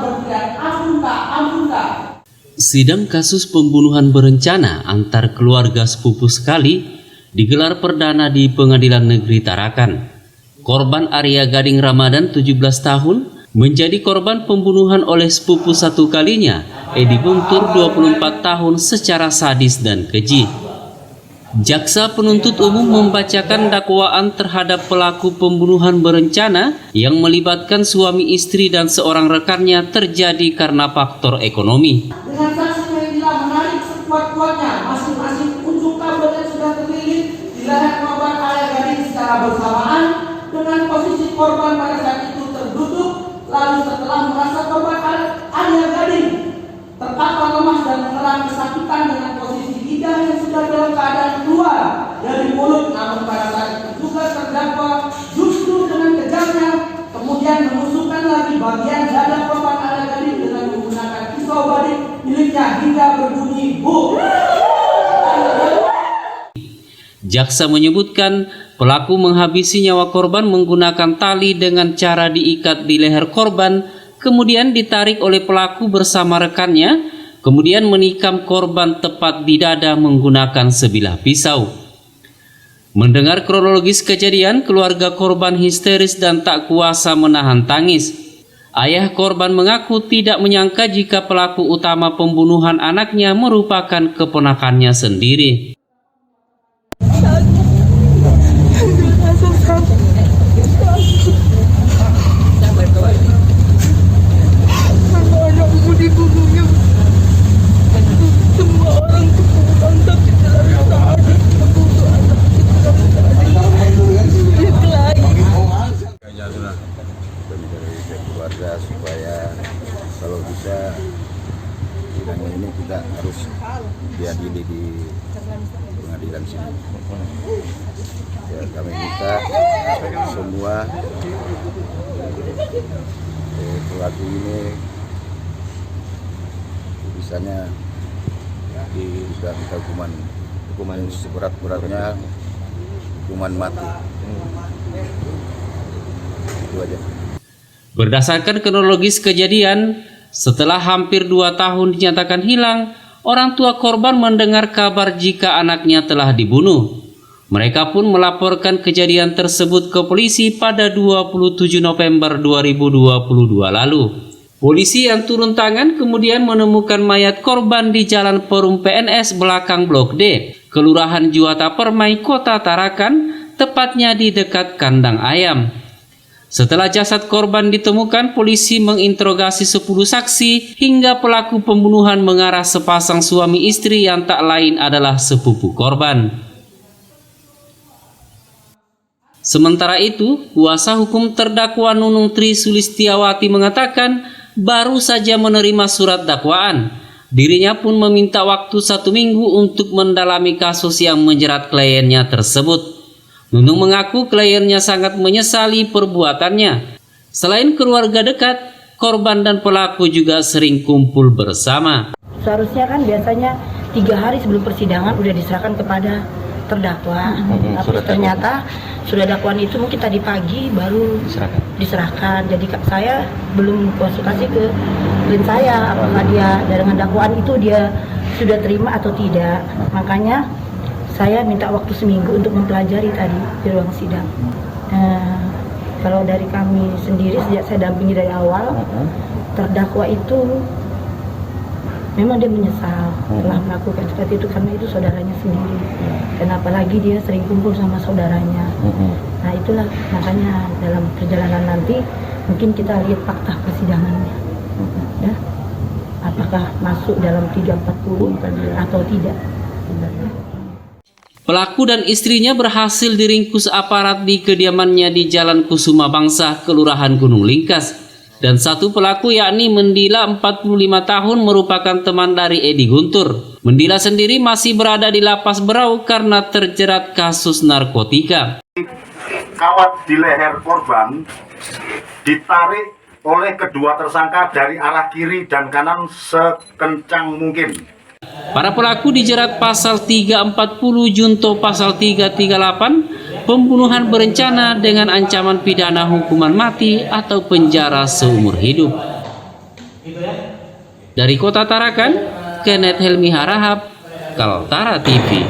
berteriak, ampun Kak, ampun Kak. Sidang kasus pembunuhan berencana antar keluarga sepupu sekali digelar perdana di Pengadilan Negeri Tarakan. Korban Arya Gading Ramadan 17 tahun menjadi korban pembunuhan oleh sepupu satu kalinya, Edi Guntur 24 tahun secara sadis dan keji. Jaksa penuntut umum membacakan dakwaan terhadap pelaku pembunuhan berencana yang melibatkan suami istri dan seorang rekannya terjadi karena faktor ekonomi. Dengan saksi yang telah menarik sekuat-kuatnya masing-masing unjuk kabel yang sudah terlilit di leher korban Arya Gading secara bersamaan dengan posisi korban pada saat itu terduduk, lalu setelah merasa korban Arya Gading terkapar lemas dan mengerang kesakitan dengan posisi lidah yang sudah dalam keadaan keluar dari mulut, namun pada saat itu juga terdakwa justru dengan kejamnya kemudian menusukkan lagi bagian dada korban Arya Gading dengan menggunakan pisau badik miliknya hingga berbunyi bu. Jaksa menyebutkan pelaku menghabisi nyawa korban menggunakan tali dengan cara diikat di leher korban, kemudian ditarik oleh pelaku bersama rekannya, kemudian menikam korban tepat di dada menggunakan sebilah pisau. Mendengar kronologis kejadian, keluarga korban histeris dan tak kuasa menahan tangis. Ayah korban mengaku tidak menyangka jika pelaku utama pembunuhan anaknya merupakan keponakannya sendiri. Keluarga supaya kalau bisa sidang ini kita harus diadili di pengadilan sini. Ya, kami minta semua pelaku ini bisanya diberikan hukuman seberat-beratnya, hukuman mati. Itu aja. Berdasarkan kronologis kejadian, setelah hampir 2 tahun dinyatakan hilang, orang tua korban mendengar kabar jika anaknya telah dibunuh. Mereka pun melaporkan kejadian tersebut ke polisi pada 27 November 2022 lalu. Polisi yang turun tangan kemudian menemukan mayat korban di Jalan Perum PNS belakang Blok D, Kelurahan Juwata Permai, Kota Tarakan, tepatnya di dekat kandang ayam. Setelah jasad korban ditemukan, polisi menginterogasi 10 saksi hingga pelaku pembunuhan mengarah sepasang suami istri yang tak lain adalah sepupu korban. Sementara itu, kuasa hukum terdakwa Nunung Tri Sulistiawati mengatakan baru saja menerima surat dakwaan. Dirinya pun meminta waktu 1 minggu untuk mendalami kasus yang menjerat kliennya tersebut. Nunung mengaku kliennya sangat menyesali perbuatannya. Selain keluarga dekat, korban dan pelaku juga sering kumpul bersama. Seharusnya kan biasanya 3 hari sebelum persidangan udah diserahkan kepada terdakwa. Tapi ternyata sudah dakwaan itu mungkin tadi pagi baru diserahkan. Jadi saya belum konsultasi ke klien saya apakah dia dengan dakwaan itu dia sudah terima atau tidak. Makanya saya minta waktu seminggu untuk mempelajari tadi di ruang sidang. Kalau dari kami sendiri sejak saya dampingi dari awal, terdakwa itu memang dia menyesal telah melakukan seperti itu karena itu saudaranya sendiri. Dan apalagi dia sering kumpul sama saudaranya. Nah itulah makanya dalam perjalanan nanti mungkin kita lihat fakta persidangannya. Ya, apakah masuk dalam 340 atau tidak. Pelaku dan istrinya berhasil diringkus aparat di kediamannya di Jalan Kusuma Bangsa, Kelurahan Gunung Lingkas. Dan satu pelaku yakni Mendila 45 tahun merupakan teman dari Edi Guntur. Mendila sendiri masih berada di Lapas Berau karena terjerat kasus narkotika. Kawat di leher korban ditarik oleh kedua tersangka dari arah kiri dan kanan sekencang mungkin. Para pelaku dijerat pasal 340 junto pasal 338 pembunuhan berencana dengan ancaman pidana hukuman mati atau penjara seumur hidup. Dari Kota Tarakan, Kenneth Helmi Harahap, Kaltara TV.